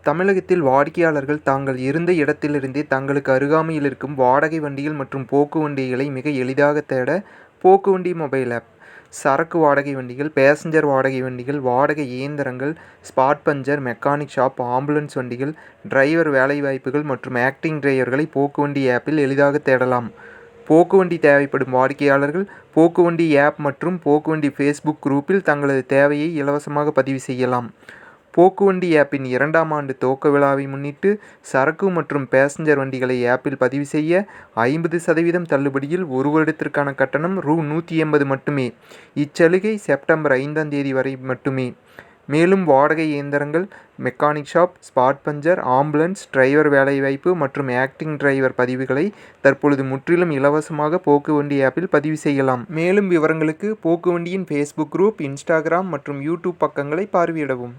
தமிழகத்தில் வாடிக்கையாளர்கள் தாங்கள் இருந்த இடத்திலிருந்தே தங்களுக்கு அருகாமையில் இருக்கும் வாடகை வண்டிகள் மற்றும் போக்கு வண்டிகளை மிக எளிதாக தேட போக்கு வண்டி மொபைல் ஆப். சரக்கு வாடகை வண்டிகள், பேசஞ்சர் வாடகை வண்டிகள், வாடகை இயந்திரங்கள், spot puncture, mechanic shop, ambulance வண்டிகள், டிரைவர் வேலைவாய்ப்புகள் மற்றும் ஆக்டிங் டிரைவர்களை போக்கு வண்டி ஆப்பில் எளிதாக தேடலாம். போக்கு வண்டி தேவைப்படும் வாடிக்கையாளர்கள் போக்கு வண்டி ஆப் மற்றும் போக்கு வண்டி ஃபேஸ்புக் குரூப்பில் தங்களது தேவையை இலவசமாக பதிவு செய்யலாம். போக்கு வண்டி ஆப்பின் 2ஆம் ஆண்டு துவக்க விழாவை முன்னிட்டு சரக்கு மற்றும் பேசஞ்சர் வண்டிகளை ஆப்பில் பதிவு செய்ய 50% தள்ளுபடியில் 1 வருடத்திற்கான கட்டணம் ரூ.180 மட்டுமே. இச்சலுகை செப்டம்பர் 5ஆம் தேதி வரை மட்டுமே. மேலும் வாடகை இயந்திரங்கள், mechanic shop, spot puncture, ambulance, driver வேலைவாய்ப்பு மற்றும் ஆக்டிங் டிரைவர் பதிவுகளை தற்பொழுது முற்றிலும் இலவசமாக போக்கு வண்டி ஆப்பில் பதிவு செய்யலாம். மேலும் விவரங்களுக்கு போக்கு வண்டியின் ஃபேஸ்புக் குரூப், இன்ஸ்டாகிராம் மற்றும் யூடியூப் பக்கங்களை பார்வையிடவும்.